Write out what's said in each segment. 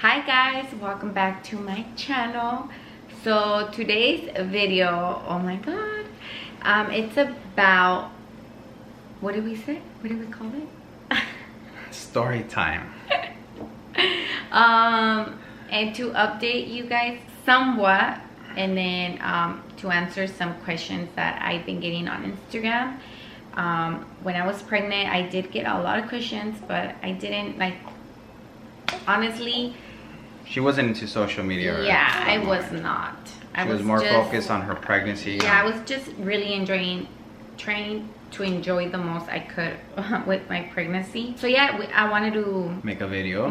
Hi guys, welcome back to my channel. So today's video, oh my god, it's about, what did we say? What did we call it? Story time. And to update you guys somewhat, and then to answer some questions that I've been getting on Instagram. When I was pregnant, I did get a lot of questions, but I didn't, like, honestly, she wasn't into social media. Yeah, I was not. She was more focused on her pregnancy. Yeah, I was just really trying to enjoy the most I could with my pregnancy. So yeah, I wanted to make a video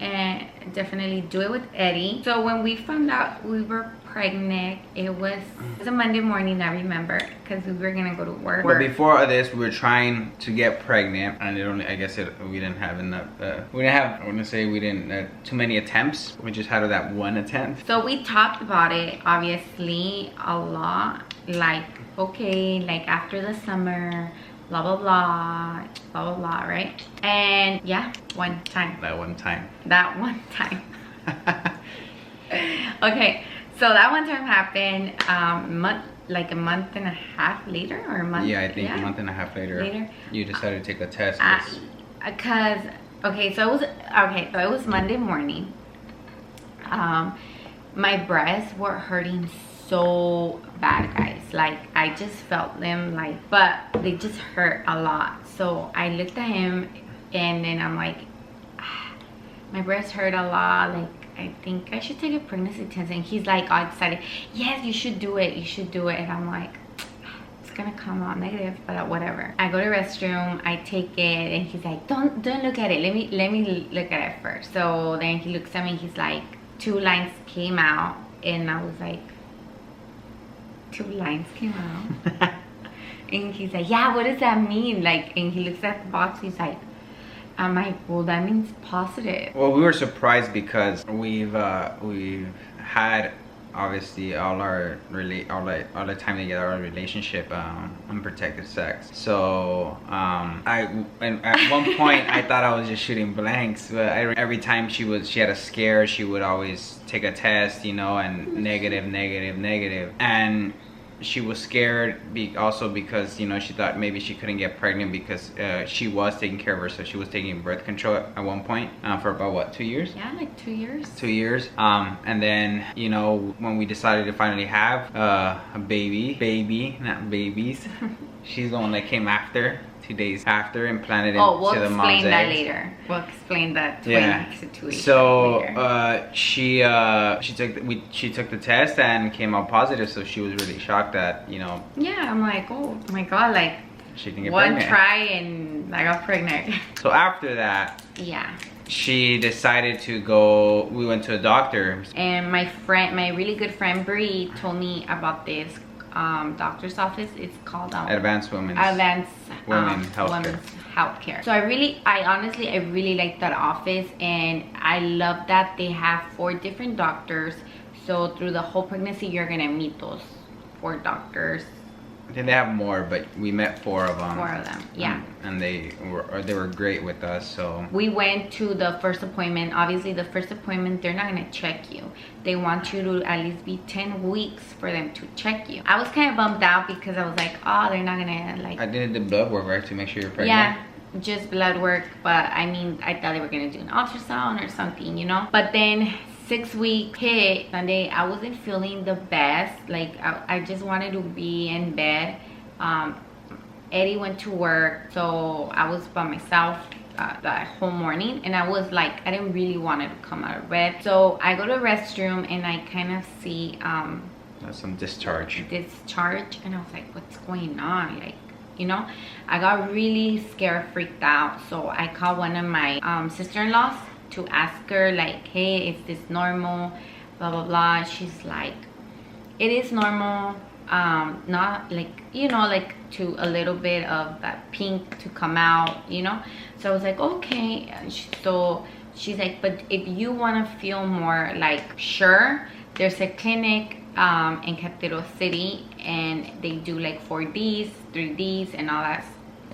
and definitely do it with Eddie. So when we found out we were pregnant, it was a Monday morning, I remember, because we were gonna go to work. But before this, we were trying to get pregnant, and we didn't have enough. I want to say we didn't too many attempts. We just had that one attempt. So we talked about it, obviously, a lot. Like, okay, like after the summer, blah blah blah, blah blah blah, right? And yeah, one time. That one time. Okay. So that one time happened like a month and a half later, or a month. Yeah, I think a month and a half later. You decided to take a test. Okay, so it was Monday morning. My breasts were hurting so bad, guys. Like, I just felt them, like, but they just hurt a lot. So I looked at him, and then I'm like, my breasts hurt a lot, like, I think I should take a pregnancy test. And he's like all excited, yes, you should do it, and I'm like, it's gonna come out negative, but whatever. I go to the restroom, I take it, and he's like, don't look at it, let me look at it first. So then he looks at me, he's like, 2 lines came out, and I was like, 2 lines came out? And he's like, yeah, what does that mean? Like, and he looks at the box, he's like, I'm like, well, that means positive. Well, we were surprised because we've had, obviously, all the time together, our relationship, unprotected sex. So at one point I thought I was just shooting blanks, but every time she had a scare, she would always take a test, you know, and negative, and she was scared also because, you know, she thought maybe she couldn't get pregnant because she was taking care of herself. She was taking birth control at one point for about, what, 2 years? Yeah, like 2 years. 2 years. And then, you know, when we decided to finally have a baby, not babies, she's the one that came after, 2 days after, and planted into the mom's eggs. We'll explain that situation. So later. she took the test and came out positive. So she was really shocked that, you know. Yeah, I'm like, oh my god, like, she can get one pregnant. try and I got pregnant. So after that, yeah, she decided to go. We went to a doctor, and my really good friend Bree told me about this doctor's office. It's called Advanced Women's Healthcare. So I honestly really like that office, and I love that they have 4 different doctors. So through the whole pregnancy, you're gonna meet those 4 doctors. I think they have more, but we met 4 of them. 4 of them, yeah. And they were great with us. So we went to the first appointment. Obviously, the first appointment, they're not gonna check you. They want you to at least be 10 weeks for them to check you. I was kind of bummed out because I was like, oh, they're not gonna, like. I did the blood work, right, to make sure you're pregnant. Yeah, just blood work. But I mean, I thought they were gonna do an ultrasound or something, you know. But then 6 week hit Sunday, I wasn't feeling the best. Like, I just wanted to be in bed. Eddie went to work, so I was by myself that whole morning, and I was like, I didn't really want to come out of bed. So I go to the restroom, and I kind of see some discharge, and I was like, what's going on? Like, you know, I got really scared, freaked out. So I called one of my sister-in-laws to ask her, like, hey, is this normal, blah blah blah. She's like, it is normal, not like, you know, like, to a little bit of that pink to come out, you know. So I was like, okay. And so she's like, but if you want to feel more like sure, there's a clinic in Capitol City, and they do like 4Ds, 3Ds, and all that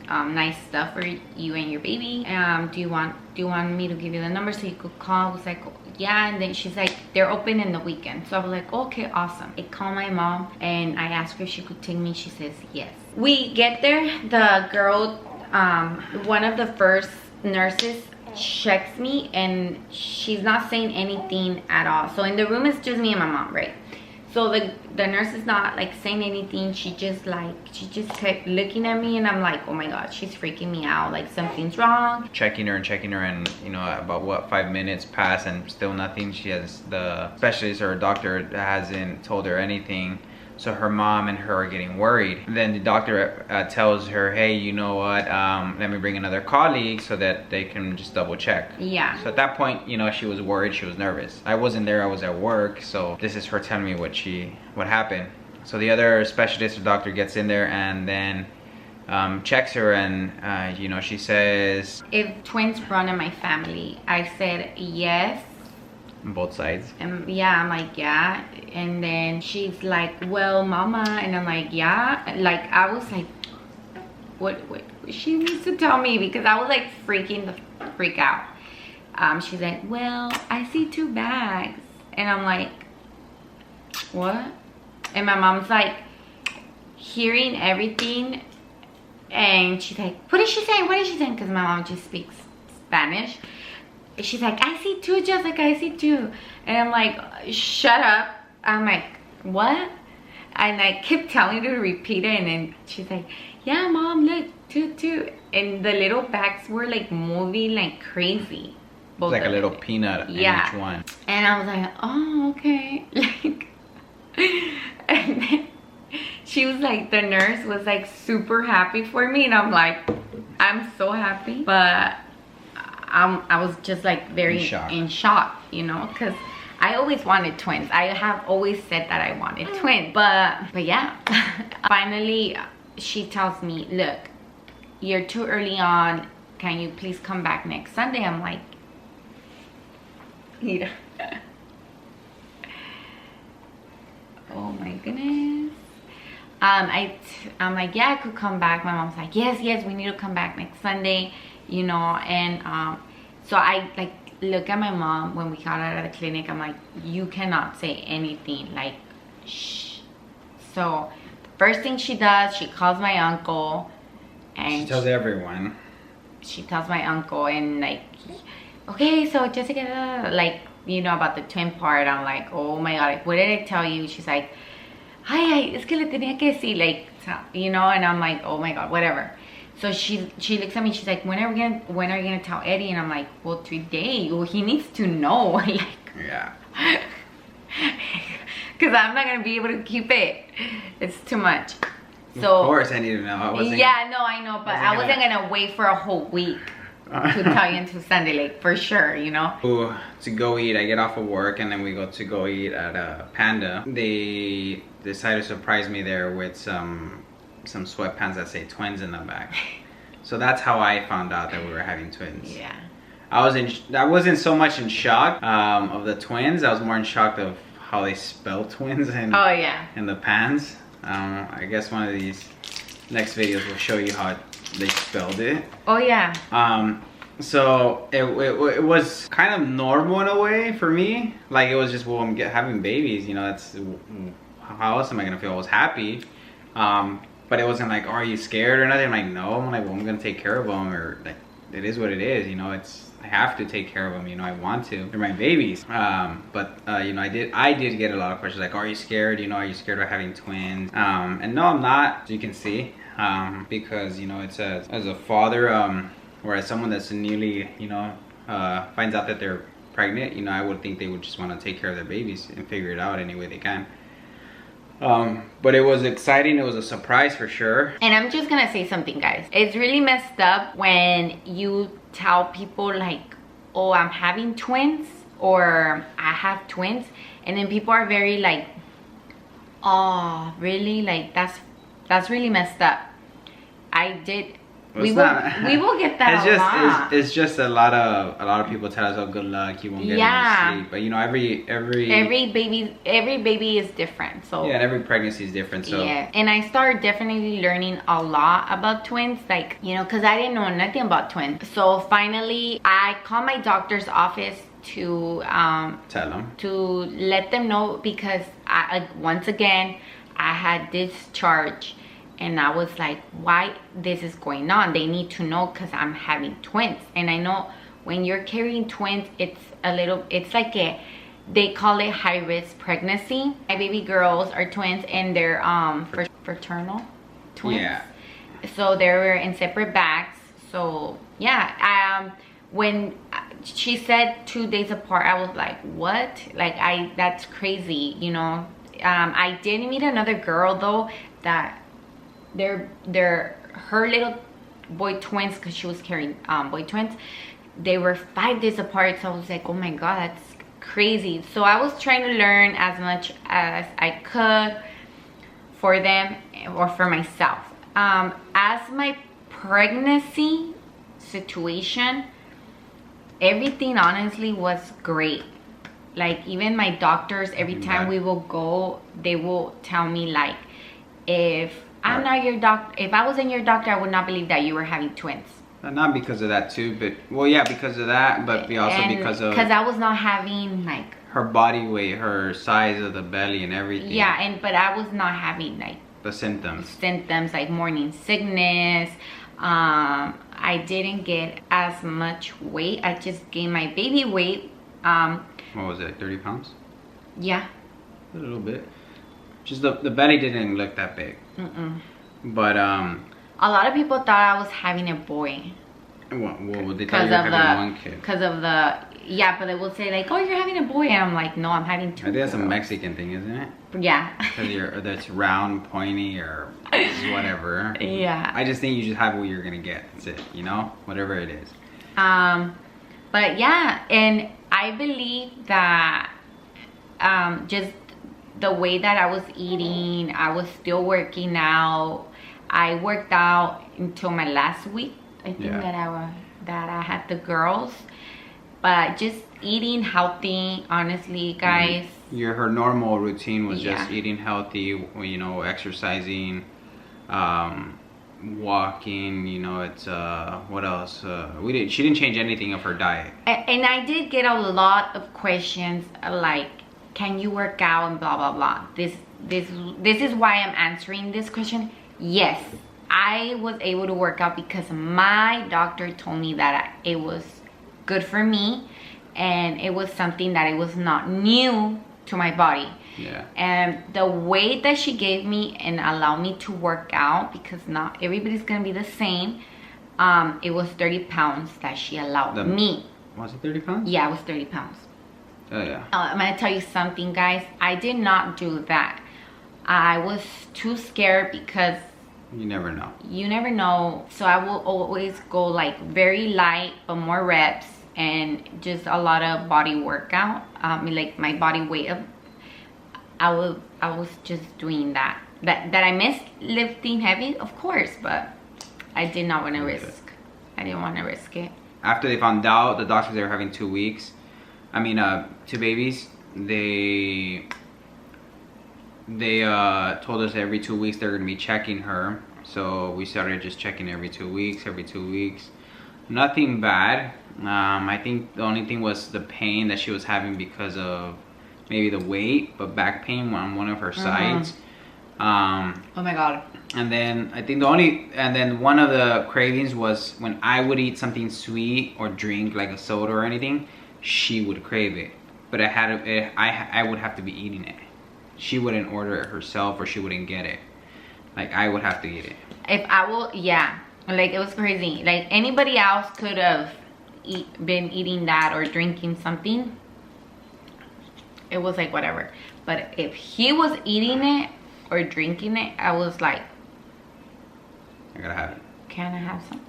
nice stuff for you and your baby. Do you want me to give you the number so you could call? I was like, yeah. And then she's like, they're open in the weekend. So I was like, okay, awesome. I called my mom and I asked her if she could take me. She says yes. We get there, the girl, one of the first nurses checks me and she's not saying anything at all. So in the room it's just me and my mom, right? So the nurse is not like saying anything. She just kept looking at me, and I'm like, oh my god, she's freaking me out, like something's wrong. Checking her, and you know, about what, 5 minutes pass and still nothing. She has, the specialist or doctor hasn't told her anything. So her mom and her are getting worried. Then the doctor tells her, hey, you know what, let me bring another colleague so that they can just double check. Yeah. So at that point, you know, she was worried, she was nervous. I wasn't there, I was at work. So this is her telling me what happened. So the other specialist or doctor gets in there and then checks her, and you know, she says, if twins run in my family. I said yes. on both sides. And yeah, I'm like, yeah. And then she's like, well, mama. And I'm like, yeah. Like, I was like, what she needs to tell me, because I was like freaking the freak out. She's like, well, I see 2 bags. And I'm like, what? And my mom's like hearing everything, and she's like, what is she saying, because my mom just speaks Spanish. She's like, I see 2, Jessica, I see 2. And I'm like, shut up. I'm like, what? And I kept telling her to repeat it, and then she's like, yeah, mom, look, 2. And the little bags were like moving like crazy. Both like a little peanut in each one. And I was like, oh, okay. Like, and then she was like, the nurse was like super happy for me, and I'm like, I'm so happy. But I was just like very in shock, you know, because I always wanted twins. I have always said that I wanted twins, but yeah. Finally, she tells me, look, you're too early on. Can you please come back next Sunday? I'm like, yeah. Oh my goodness. I'm like, yeah, I could come back. My mom's like, yes, we need to come back next Sunday, you know. And so I like look at my mom when we got out of the clinic. I'm like, you cannot say anything, like, shh. So first thing she does, she calls my uncle, and she tells everyone. She tells my uncle, and like, okay, so Jessica, like, you know, about the twin part. I'm like, oh my god, what did I tell you? She's like, ay, es que le tenía que decir, like, you know. And I'm like, oh my god, whatever. So she looks at me, she's like, when are you gonna tell Eddie? And I'm like, well, today. Well, he needs to know. Like, yeah. Because I'm not gonna be able to keep it. It's too much. So of course I need to know. I wasn't I know, but I wasn't gonna wait for a whole week to tell you until Sunday, like, for sure, you know. To go eat, I get off of work and then we go to go eat at Panda. They decided to surprise me there with some sweatpants that say twins in the back. So that's how I found out that we were having twins. Yeah. I wasn't so much in shock of the twins. I was more in shock of how they spell twins in the pants. I guess one of these next videos will show you how they spelled it. Oh yeah. So it was kind of normal in a way for me. Like, it was just, well, I'm having babies, you know. That's, how else am I gonna feel? I was happy. But it wasn't like, oh, are you scared or nothing? I'm like, no. I'm like, well, I'm gonna take care of them, or like, it is what it is, you know. I have to take care of them, you know. I want to. They're my babies. But you know, I did get a lot of questions like, are you scared? You know, are you scared of having twins? And no, I'm not, as you can see, because, you know, it says as a father, or as someone that's newly, you know, finds out that they're pregnant, you know, I would think they would just want to take care of their babies and figure it out any way they can. But it was exciting. It was a surprise for sure. And I'm just gonna say something, guys. It's really messed up when you tell people like, oh, I'm having twins, or I have twins, and then people are very like, oh, really? Like, that's really messed up. We will get that a lot. It's just a lot of people tell us, oh, good luck, you won't get any sleep. But you know, every baby is different. So yeah, and every pregnancy is different. So yeah, and I started definitely learning a lot about twins, like, you know, because I didn't know nothing about twins. So finally I called my doctor's office to tell them, to let them know, because once again I had discharge. And I was like, why this is going on? They need to know, because I'm having twins. And I know when you're carrying twins, it's like they call it high risk pregnancy. My baby girls are twins, and they're fraternal twins. Yeah. So they were in separate bags. So yeah, when she said 2 days apart, I was like, what? Like, that's crazy, you know. I did meet another girl though that they're her little boy twins, because she was carrying boy twins. They were 5 days apart. So I was like, oh my god, that's crazy. So I was trying to learn as much as I could for them or for myself. As my pregnancy situation, everything honestly was great. Like, even my doctors, every time we will go, they will tell me, like, if I'm not your doctor, if I wasn't your doctor, I would not believe that you were having twins. Not because of that too, but well, yeah, because of that, but also because I was not having, like, her body weight, her size of the belly and everything. Yeah, but I was not having, like, the symptoms like morning sickness. I didn't get as much weight. I just gained my baby weight. What was it, 30 pounds? Yeah, a little bit. Just the belly didn't look that big. But a lot of people thought I was having a boy. Well, they thought you were having one kid. Because of but they will say, like, oh, you're having a boy, and I'm like, no, I'm having two. I think that's a Mexican thing, isn't it? Yeah. Because that's round, pointy, or whatever. Yeah. I just think you just have what you're gonna get. That's it, you know, whatever it is. But yeah, and I believe that just the way that I was eating, I was still working out. I worked out until my last week. I think that I had the girls, but just eating healthy, honestly, guys. Her normal routine was just eating healthy, you know, exercising, walking, you know. It's what else? She didn't change anything of her diet. And I did get a lot of questions like, can you work out and blah blah blah. This is why I'm answering this question. Yes, I was able to work out because my doctor told me that it was good for me, and it was something that it was not new to my body. Yeah. And the weight that she gave me and allowed me to work out, because not everybody's gonna be the same, it was 30 pounds that she allowed me. Was it 30 pounds? Yeah, it was 30 pounds. Oh yeah. I'm gonna tell you something, guys. I did not do that. I was too scared, because you never know. You never know. So I will always go like very light, but more reps, and just a lot of body workout. Like my body weight up. I was just doing that. That I missed lifting heavy, of course, but I did not want to risk. I didn't want to risk it. After they found out, the doctors, they were having 2 weeks. I mean, 2 babies. They told us every 2 weeks they're gonna be checking her. So we started just checking every 2 weeks. Nothing bad. I think the only thing was the pain that she was having because of maybe the weight, but back pain on one of her sides. Oh my god. And then I think one of the cravings was when I would eat something sweet or drink like a soda or anything, she would crave it. But I would have to be eating it. She wouldn't order it herself, or she wouldn't get it. Like, I would have to eat it. Like, it was crazy. Like, anybody else could have been eating that or drinking something. It was like whatever. But if he was eating it or drinking it, I was like, I gotta have it. Can I have some?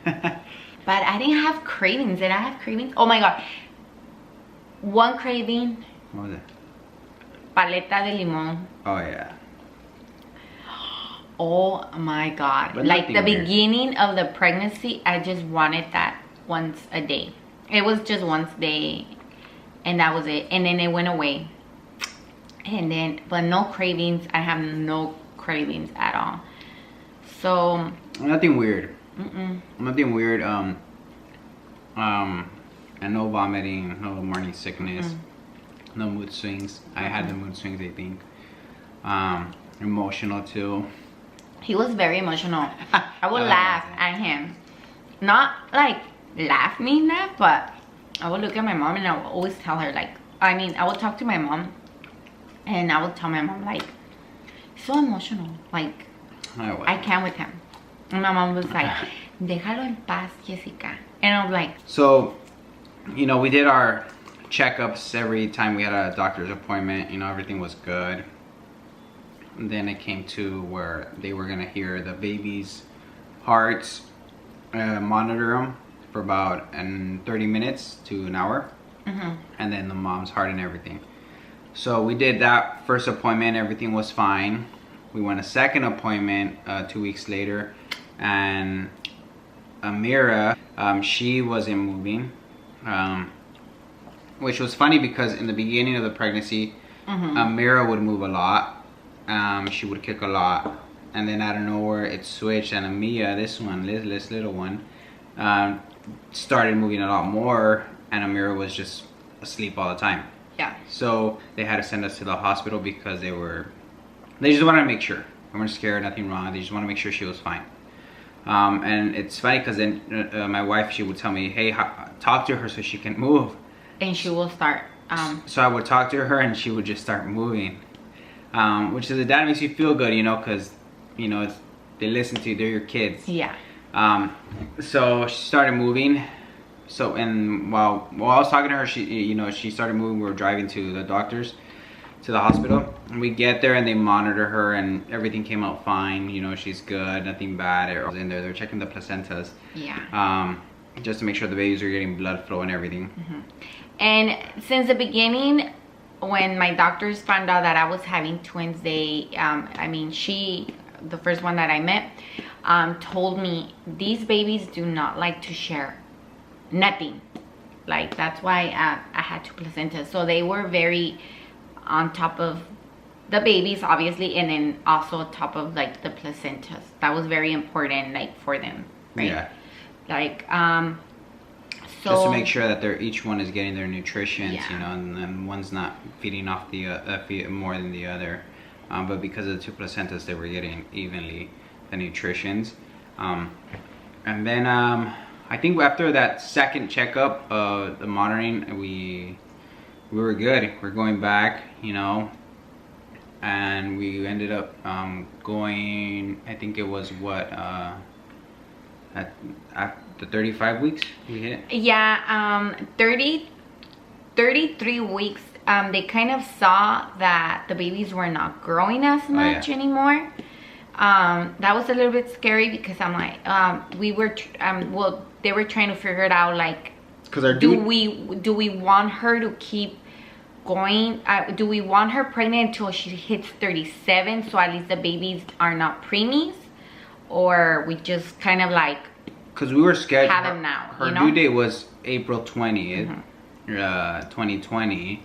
But I didn't have cravings. Did I have cravings? Oh my god. One craving. What was it? Paleta de limón. Oh yeah. Oh my God. But Like the nothing weird. beginning of the pregnancy, I just wanted that once a day. It was just once a day, and that was it. And then it went away. And then, but no cravings. I have no cravings at all. So Nothing weird. Nothing weird. And no vomiting, no morning sickness, no mood swings. I had the mood swings, I think. Emotional too. he was very emotional. I would I laugh wasn't. at him. Not like laugh mean that, but I would look at my mom and I would always tell her like, I mean, I would talk to my mom and I would tell my mom like, so emotional, like I can't with him. And my mom was like, déjalo en paz, Jessica. And I'm like, So, you know, we did our checkups every time we had a doctor's appointment. You know, everything was good. And then it came to where they were gonna hear the baby's hearts, monitor them for about 30 minutes to an hour, and then the mom's heart and everything. So we did that first appointment. Everything was fine. We went a second appointment 2 weeks later, and Amira, she wasn't moving, which was funny because in the beginning of the pregnancy, Amira would move a lot. She would kick a lot, and then out of nowhere it switched, and Amia, this little one, started moving a lot more, and Amira was just asleep all the time. yeah. So they had to send us to the hospital because they just wanted to make sure. They weren't scared, nothing wrong. They just want to make sure she was fine. And it's funny because then my wife, she would tell me, hey, talk to her so she can move. And she will start. So I would talk to her and she would just start moving. Which as a dad makes you feel good, you know, because, you know, they listen to you, they're your kids. Yeah. So she started moving. So, and while I was talking to her, she started moving. We were driving to the doctors, to the hospital. And we get there and they monitor her and everything came out fine. You know, she's good, nothing bad. In there, they're checking the placentas. Yeah. Just to make sure the babies are getting blood flow and everything. And since the beginning, when my doctors found out that I was having twins, they, the first one that I met, told me these babies do not like to share nothing. Like, that's why I had two placentas. So they were very on top of the babies, obviously, and then also on top of like the placentas. That was very important, like, for them, right? Yeah. Like, so just to make sure that each one is getting their nutrition, Yeah. you know, and then one's not feeding off the more than the other. But because of the two placentas, they were getting evenly the nutritions. And then I think after that second checkup, the monitoring, we were good. We're going back, you know, and we ended up going. I think it was what at the 35 weeks we hit. Yeah, 33 weeks. They kind of saw that the babies were not growing as much anymore. That was a little bit scary because I'm like, they were trying to figure it out, like, do we want her to keep going? Do we want her pregnant until she hits 37, so at least the babies are not preemies, or we just kind of like, because we were scheduled, have them now, her you know? due date was April 20th, 2020,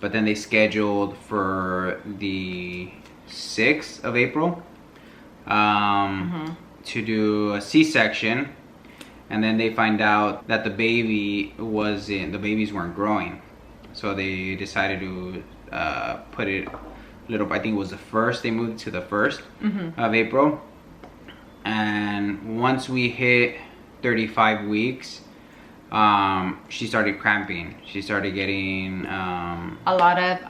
but then they scheduled for the 6th of April to do a C-section, and then they find out that the babies weren't growing, so they decided to put it I think it was the 1st, they moved to the 1st of April. And once we hit 35 weeks, she started cramping. She started getting a lot of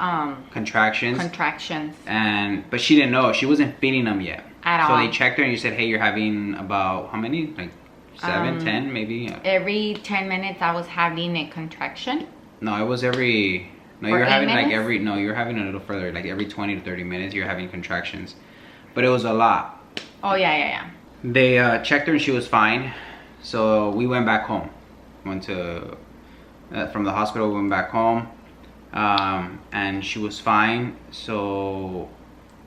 contractions. But she didn't know. She wasn't feeding them yet. At so all. they checked her and you said, hey, you're having about how many? Like 7, 10 maybe? Every 10 minutes I was having a contraction. No, it was every... No, For you're having 8 like minutes? you're having a little further. Like every 20 to 30 minutes you're having contractions. But it was a lot. Oh, yeah. They checked her and she was fine. So we went back home. Went to from the hospital, we went back home, and she was fine. So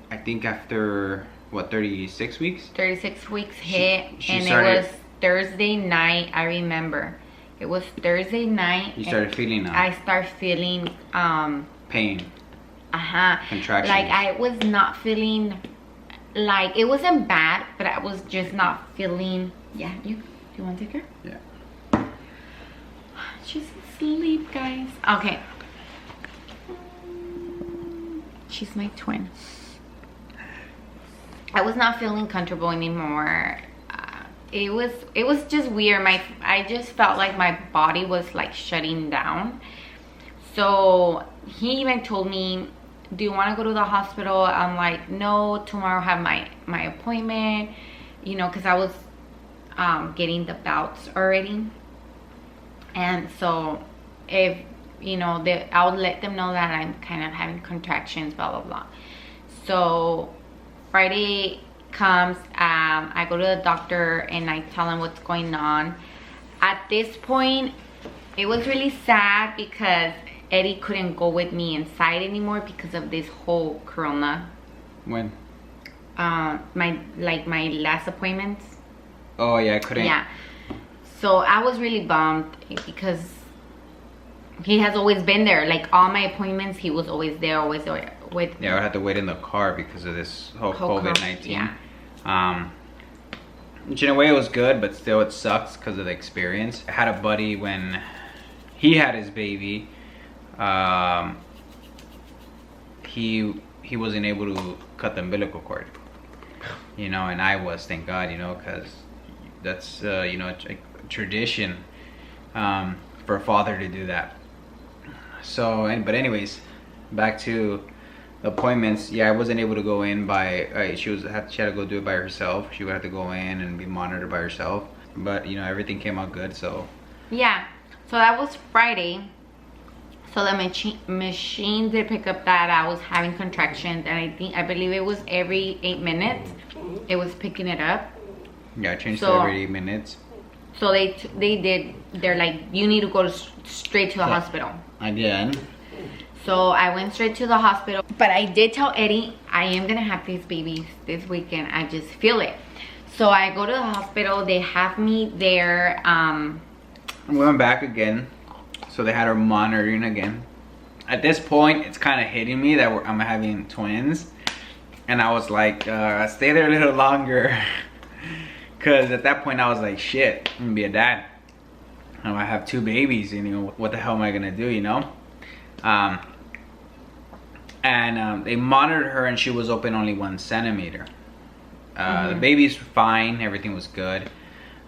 I think after what, 36 weeks? 36 weeks hit, she and started, it was Thursday night. I remember it was Thursday night. You started feeling I start feeling pain. Contractions. Like I was not feeling, like it wasn't bad, but I was just not feeling. Yeah, you want to take her? Yeah. She's asleep, guys. Okay. She's my twin. I was not feeling comfortable anymore. It was just weird. I just felt like my body was like shutting down. So he even told me, do you want to go to the hospital? I'm like, no, tomorrow I have my appointment, you know, because I was getting the bouts already. And so if, you know, I'll let them know that I'm kind of having contractions, blah, blah, blah. So Friday comes, I go to the doctor and I tell him what's going on. At this point, it was really sad because Eddie couldn't go with me inside anymore because of this whole corona. When? My last appointments. Oh yeah, I couldn't. Yeah. So I was really bummed because he has always been there. Like all my appointments, he was always there with me. Yeah, I had to wait in the car because of this whole COVID-19. Yeah. Which in a way it was good, but still it sucks because of the experience. I had a buddy when he had his baby. He wasn't able to cut the umbilical cord, you know, and I was, thank God, you know, because that's you know, a tradition for a father to do that. So, but anyways, back to the appointments. Yeah, I wasn't able to go in by she had to go do it by herself. She would have to go in and be monitored by herself, but you know, everything came out good. So yeah, so that was Friday. So the machine did pick up that I was having contractions, and I believe it was every 8 minutes it was picking it up. Yeah, I changed to every 8 minutes. So they're like, you need to go straight to the hospital. Again. So I went straight to the hospital, but I did tell Eddie I am gonna have these babies this weekend. I just feel it. So I go to the hospital. They have me there. We went back again. So they had her monitoring again. At this point, it's kind of hitting me that I'm having twins. And I was like, stay there a little longer. Because at that point, I was like, shit, I'm going to be a dad. I have 2 babies, you know, what the hell am I going to do, you know? They monitored her and she was open only 1 centimeter. The baby's fine, everything was good.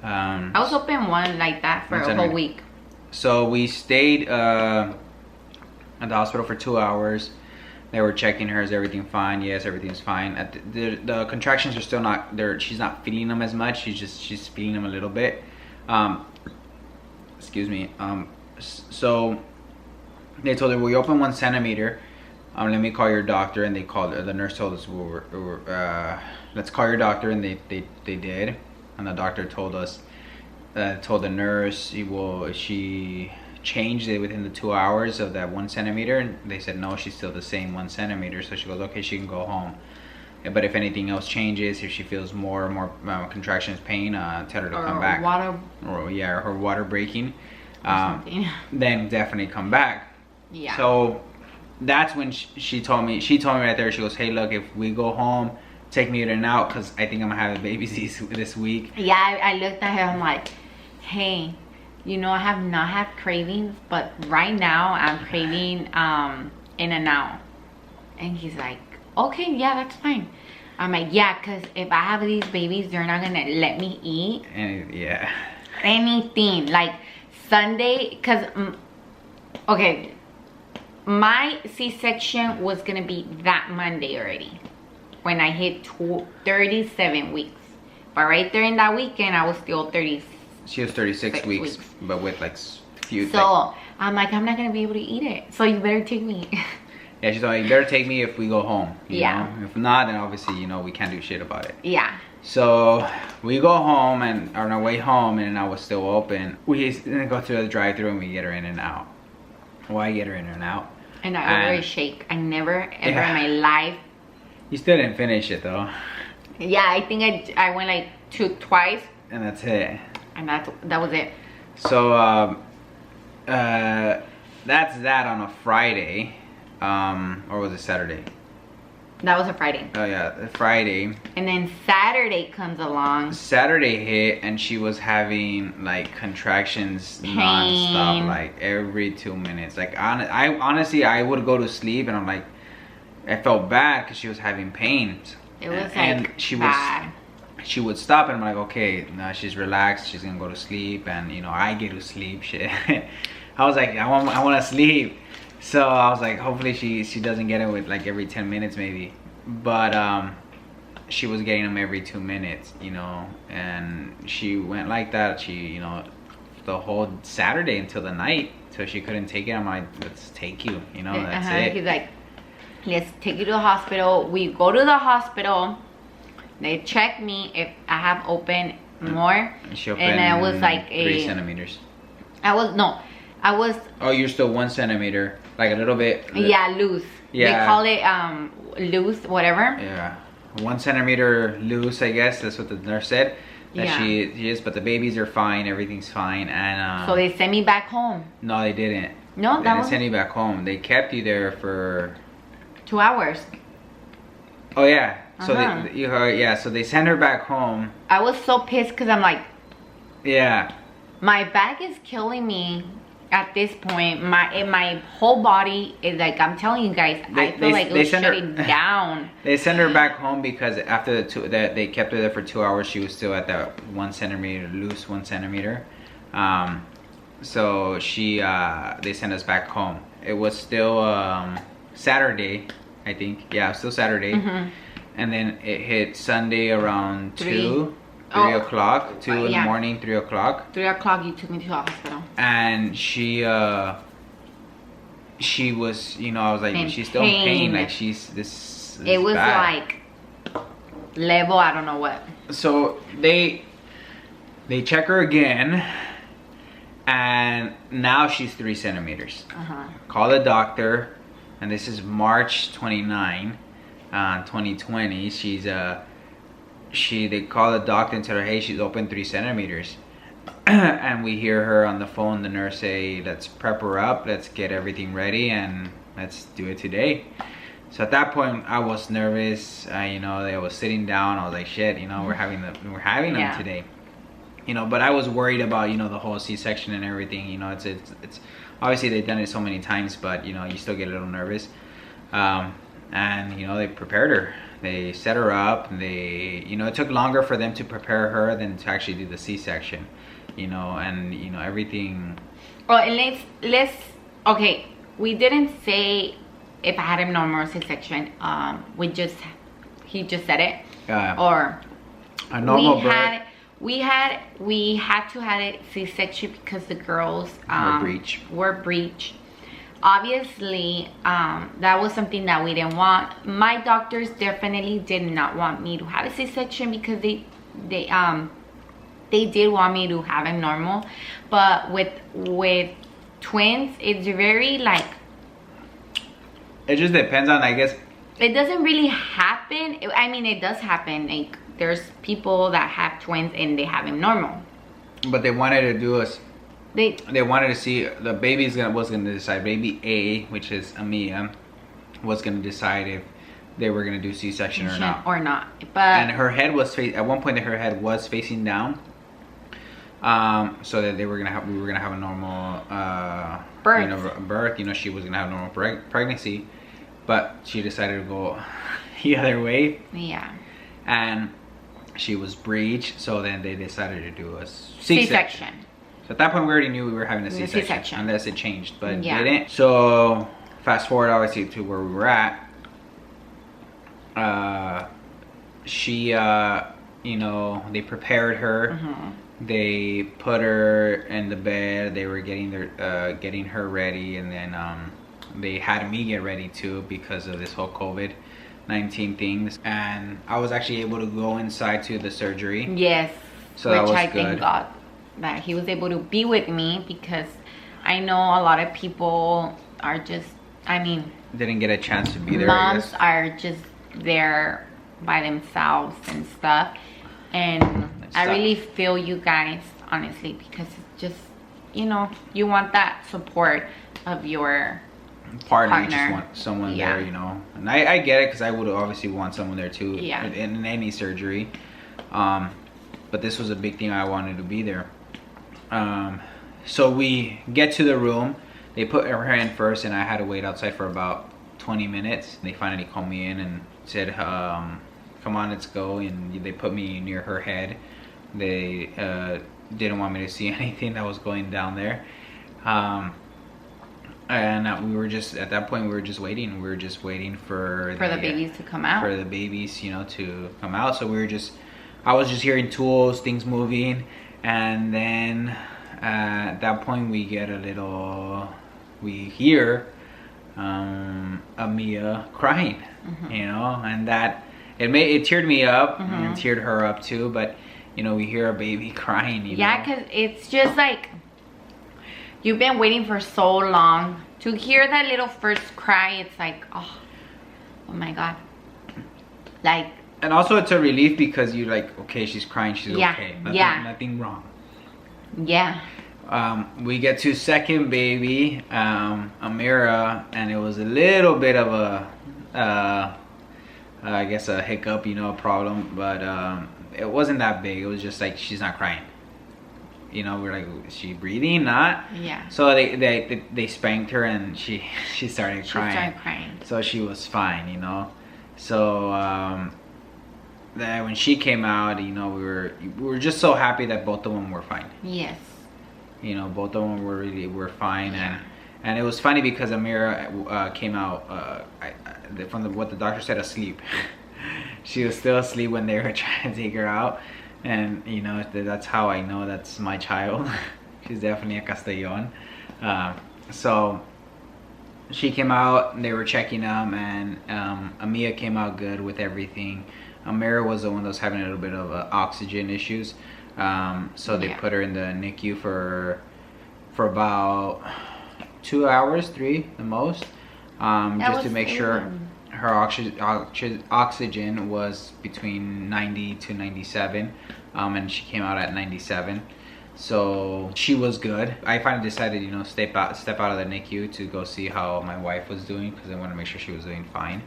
I was open one like that for a whole week. So we stayed at the hospital for 2 hours. They were checking her, is everything fine? Yes, everything's fine. The contractions are still not there. She's not feeling them as much. She's feeling them a little bit. Excuse me. So they told her, we open 1 centimeter. Let me call your doctor. And they called. The nurse told us, let's call your doctor, and they did. And the doctor told us. Told the nurse she changed it within the 2 hours of that 1 centimeter, and they said no, she's still the same 1 centimeter. So she goes, okay, she can go home, but if anything else changes, if she feels more contractions, pain, tell her to come back. Her water breaking, then definitely come back. Yeah. So that's when she told me right there, she goes, hey, look, if we go home, take me in and out, because I think I'm gonna have a baby this week. Yeah, I looked at her, I'm like, hey, you know, I have not had cravings, but right now I'm craving in and out. And he's like, okay, yeah, that's fine. I'm like, yeah, because if I have these babies, they're not gonna let me eat anything. Like Sunday, because okay, my C-section was gonna be that Monday already when I hit 37 weeks. But right there in that weekend, I was still 30. She was 36 weeks, but with like few. So I'm like, I'm not gonna be able to eat it. So you better take me. Yeah, she's like, you better take me if we go home. You know? If not, then obviously, you know, we can't do shit about it. Yeah. So we go home, and on our way home, and I was still open. We go through the drive-thru and we get her in and out. Why get her in and out? And I order a shake. I never ever in my life. You still didn't finish it though. Yeah, I think I went like twice, and that's it. and that was it. So that's that on a Friday, or was it Saturday? That was a Friday. Oh yeah, Friday. And then Saturday comes along. Saturday hit, and she was having like contractions Pain. non-stop, like every 2 minutes. Like I honestly, I would go to sleep, and I'm like, I felt bad because she was having pain. It was and like she bad. She would stop, and I'm like, okay, now she's relaxed. She's gonna go to sleep, and you know, I get to sleep. Shit. I was like, I want to sleep. So I was like, hopefully she doesn't get it with like every 10 minutes maybe. But she was getting them every 2 minutes, you know, and she went like that. She, you know, the whole Saturday until the night, so she couldn't take it. I'm like, let's take you, you know, that's it. He's like, let's take you to the hospital. We go to the hospital. They check me if I have open more. She opened, and I was like 3 centimeters. I was. Oh, you're still 1 centimeter, like a little bit. Yeah, loose. Yeah. They call it loose, whatever. Yeah, 1 centimeter loose, I guess. That's what the nurse said. That Yeah. she is, but the babies are fine. Everything's fine, and So they sent me back home. no, they didn't. No, They that didn't was send you back home. They kept you there for. 2 hours. Oh yeah. So Uh-huh. yeah. So they sent her back home. I was so pissed because I'm like, Yeah. my back is killing me at this point. My whole body is like, I'm telling you guys, I feel like it was shutting down. They sent her back home because after that they kept her there for 2 hours. She was still at that 1 centimeter loose, 1 centimeter. So they sent us back home. It was still Saturday, I think. Yeah, it was still Saturday. Mm-hmm. And then it hit Sunday around 3 o'clock, 2 in the morning, 3 o'clock. 3 o'clock, you took me to the hospital. And she was, you know, I was like, she's still in pain. Like this It was bad. like level, I don't know what. So they check her again, and now she's 3 centimeters. Call the doctor, and this is March 29, 2020. They call the doctor and tell her, hey, she's open 3 centimeters. And we hear her on the phone, the nurse say, let's prep her up, let's get everything ready, and let's do it today. So at that point, I was nervous. You know, I was sitting down. I was like, shit, you know, we're having them today. You know, but I was worried about, you know, the whole C-section and everything. You know, it's obviously they've done it so many times, but you know, you still get a little nervous. And you know, they prepared her. They set her up. And you know, it took longer for them to prepare her than to actually do the C-section. You know, and you know everything. Well, and let's okay. We didn't say if I had a normal C-section. He just said it. Or a normal birth. We had to have a C-section because the girls were breech. Obviously, that was something that we didn't want. My doctors definitely did not want me to have a C-section because they did want me to have a normal, but with twins, it's very like. It just depends on, I guess. It doesn't really happen. I mean, it does happen. Like, there's people that have twins and they have them normal. But they wanted to do us. They wanted to see the baby was gonna decide. Baby A, which is Amia, was gonna decide if they were gonna do C-section or not. But and her head was at one point her head was facing down. So that we were gonna have a normal birth. You know, birth. You know, she was gonna have a normal pregnancy, but she decided to go the other way. Yeah. And she was breech, so then they decided to do a C-section. So at that point, we already knew we were having a C-section, unless it changed, but it didn't. So fast forward, obviously, to where we were at. She, you know, they prepared her. They put her in the bed. They were getting her ready, and then they had me get ready too because of this whole COVID-19 things. And I was actually able to go inside to the surgery. Yes. So that was I thank God that he was able to be with me, because I know a lot of people are just, I mean, didn't get a chance to be there. Moms are just there by themselves and stuff. And I really feel you guys, honestly, because it's just, you know, you want that support of your partner. You just want someone there, you know. And I get it, because I would obviously want someone there too, in any surgery. But this was a big thing. I wanted to be there. So we get to the room. They put her in first, and I had to wait outside for about 20 minutes. They finally called me in and said, come on, let's go. And they put me near her head. They didn't want me to see anything that was going down there. And we were just, at that point, we were just waiting. We were just waiting for the babies to come out. For the babies, you know, to come out. So we were just, I was just hearing tools, things moving. And then at that point, we get a little, we hear Amia crying, you know, and that, it teared me up, and it teared her up too. But, you know, we hear a baby crying, you know. Yeah, because it's just like, you've been waiting for so long to hear that little first cry. It's like, oh my God. Like, and also it's a relief, because you're like, okay, she's crying, she's okay. Nothing wrong. Yeah. We get to second baby, Amira, and it was a little bit of a, I guess a hiccup, you know, a problem, but it wasn't that big. It was just like, she's not crying. You know, we're like, is she breathing? Not. Yeah. So they spanked her, and she started crying. She started crying. So she was fine, you know. So then when she came out, you know, we were just so happy that both of them were fine. Yes. You know, both of them were fine. Yeah. And it was funny because Amira came out from what the doctor said, asleep. She was still asleep when they were trying to take her out. And, you know, that's how I know that's my child. She's definitely a Castellon. So she came out, and they were checking them, and Amia came out good with everything. Amira was the one that was having a little bit of oxygen issues. So they put her in the NICU for about 2 hours, 3 the most, just to make sure her oxygen was between 90 to 97, and she came out at 97. So she was good. I finally decided, you know, step out of the NICU to go see how my wife was doing, because I wanted to make sure she was doing fine.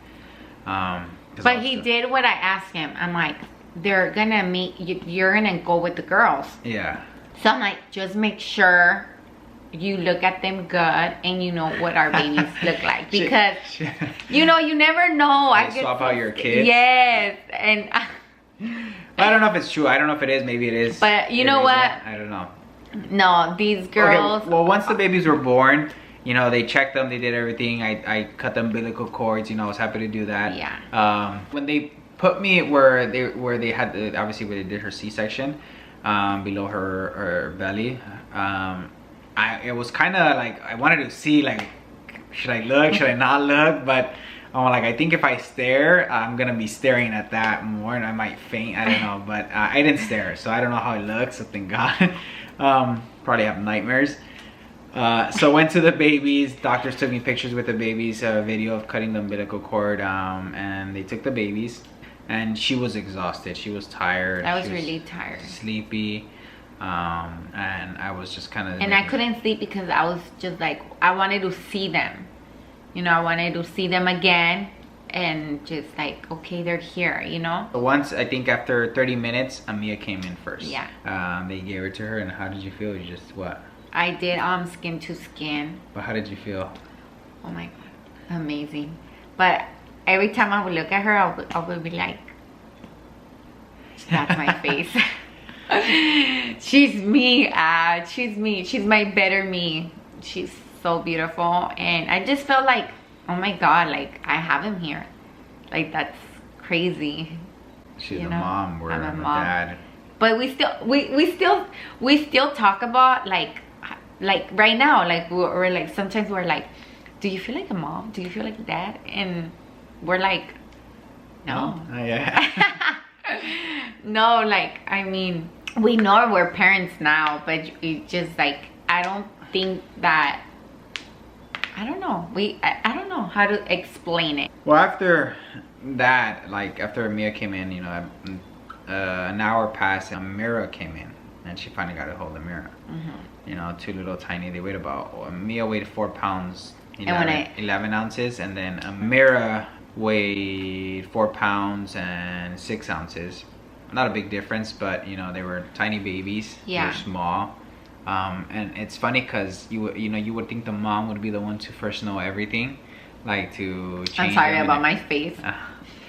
But he did what I asked him. I'm like, they're gonna meet you, you're gonna go with the girls. Yeah. So I'm like, just make sure you look at them good, and you know what our babies look like, because you know, you never know. I swap out your kids. Yes. And I don't know if it's true. I don't know if it is. Maybe it is. But you know what? I don't know. No, these girls. Okay, well, once the babies were born, you know, they checked them. They did everything. I cut the umbilical cords. You know, I was happy to do that. Yeah. When they put me where they had obviously where they did her C-section, below her belly. It was kind of like, I wanted to see, like, should I look, should I not look? But I'm like, I think if I stare, I'm gonna be staring at that more, and I might faint. I don't know, but I didn't stare, so I don't know how it looks. So thank God. Probably have nightmares. So went to the babies. Doctors took me pictures with the babies, a video of cutting the umbilical cord, and they took the babies. And she was exhausted. She was tired. I was really tired. Sleepy. And I was just kind of... And I couldn't sleep because I was just like, I wanted to see them. You know, I wanted to see them again. And just like, okay, they're here, you know? Once, I think after 30 minutes, Amia came in first. Yeah. They gave her to her, and how did you feel? You just, what? I did skin to skin. But how did you feel? Oh my God, amazing. But every time I would look at her, I would be like, that's my face. She's me, she's me. She's my better me. She's so beautiful. And I just felt like, oh my God, like I have him here. Like that's crazy. She's a mom, we're a dad. But we still talk about like right now, like we're like, sometimes we're like, do you feel like a mom? Do you feel like a dad? And we're like, no. Yeah. No, like, I mean, we know we're parents now, but it just like, I don't think that, I don't know. I don't know how to explain it. Well, after that, like after Mia came in, you know, an hour passed and Mira came in, and she finally got a hold of Mira. You know, two little tiny, they weighed about, Mia weighed 4 pounds 11 ounces, and then Mira weighed 4 pounds and 6 ounces. Not a big difference, but you know, they were tiny babies. Yeah. They were small. And it's funny because you know, you would think the mom would be the one to first know everything, like to change I'm sorry them about my face.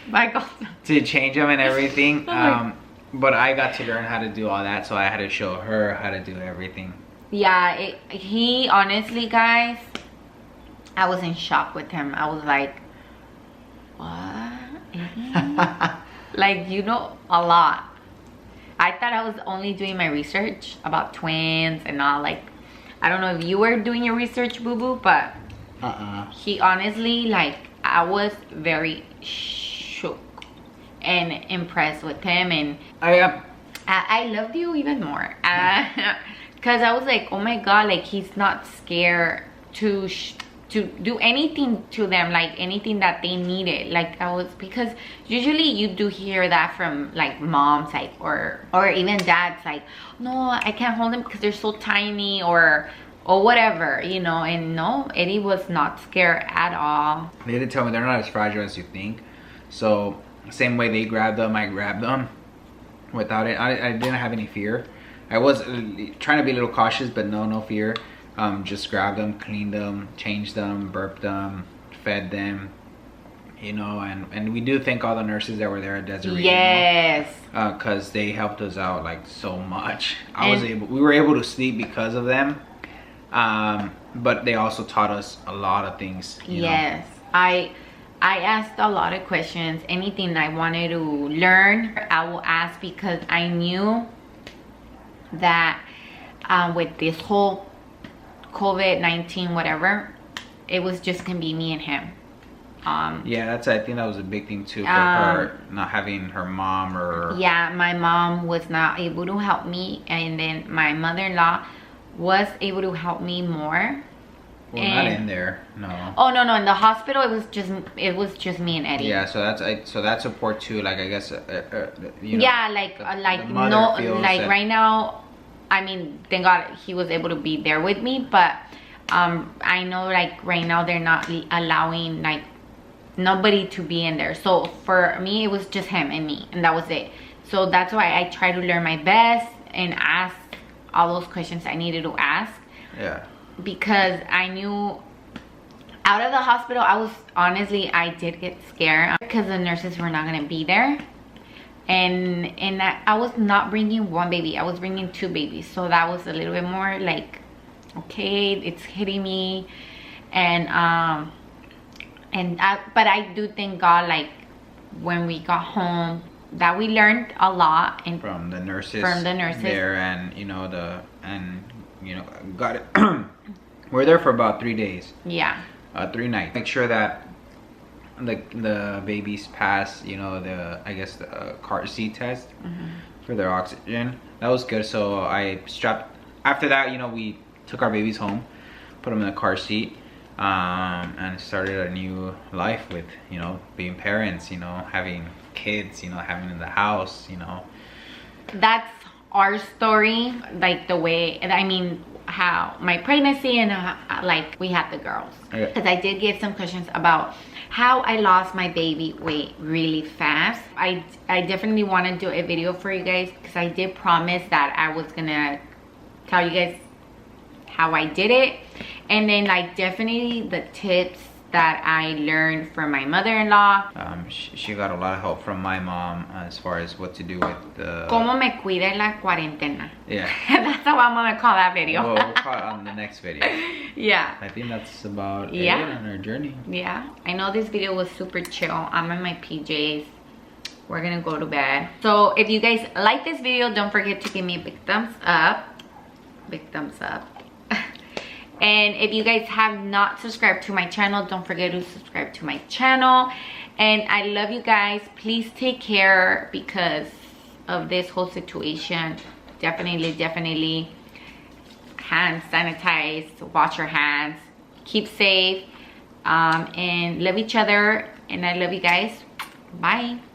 My God. To change them and everything. But I got to learn how to do all that, so I had to show her how to do everything. Yeah, he honestly, guys, I was in shock with him. I was like, what? Like, you know a lot. I thought I was only doing my research about twins and all. Like, I don't know if you were doing your research, boo-boo, but he honestly, like, I was very shook and impressed with him. And I loved you even more. Because I was like, oh my God, like, he's not scared to do anything to them, like anything that they needed. Like, I was, because usually you do hear that from like moms, like, or even dads, like, no, I can't hold them because they're so tiny, or whatever, you know. And no, Eddie was not scared at all. They did tell me they're not as fragile as you think. So same way they grabbed them, I grabbed them without it. I didn't have any fear. I was trying to be a little cautious, but no fear. Just grabbed them, cleaned them, changed them, burped them, fed them, you know. And we do thank all the nurses that were there at Desiree. Yes. Because they helped us out like so much. We were able to sleep because of them. But they also taught us a lot of things. Yes. I asked a lot of questions. Anything I wanted to learn, I will ask, because I knew that with this whole COVID-19 whatever, it was just gonna be me and him. Yeah, I think that was a big thing too, for her not having her mom, or yeah, my mom was not able to help me, and then my mother-in-law was able to help me more. Well, not in there, no. Oh no, in the hospital it was just me and Eddie. Yeah, so that's support too. Like, I guess you know, yeah, like right now, I mean, thank God he was able to be there with me, but I know, like, right now they're not allowing, like, nobody to be in there. So for me, it was just him and me, and that was it. So that's why I try to learn my best and ask all those questions I needed to ask. Yeah. Because I knew out of the hospital, I did get scared because the nurses were not gonna be there. And I was not bringing one baby, I was bringing 2 babies, so that was a little bit more like, okay, it's hitting me. And but I do thank God, like, when we got home, that we learned a lot, and from the nurses there, and you know, got it. We're there for about 3 days. Yeah. 3 nights. Make sure that the babies pass, you know, the car seat test for their oxygen. That was good. So I strapped. After that, you know, we took our babies home, put them in the car seat, and started a new life with, you know, being parents, you know, having kids, you know, having in the house, you know. That's our story, like the way, I mean, how my pregnancy and like we had the girls. Because I did get some questions about how I lost my baby weight really fast. I definitely want to do a video for you guys, because I did promise that I was gonna tell you guys how I did it, and then like definitely the tips that I learned from my mother-in-law. She got a lot of help from my mom as far as what to do with the... Cómo me cuide la cuarentena. Yeah. That's how I'm gonna call that video. Well, we'll call it on the next video. Yeah. I think that's about it on our journey. Yeah. I know this video was super chill. I'm in my PJs. We're gonna go to bed. So if you guys like this video, don't forget to give me a big thumbs up. Big thumbs up. And if you guys have not subscribed to my channel, don't forget to subscribe to my channel. And I love you guys. Please take care because of this whole situation. Definitely hand sanitize, wash your hands, keep safe, and love each other. And I love you guys. Bye.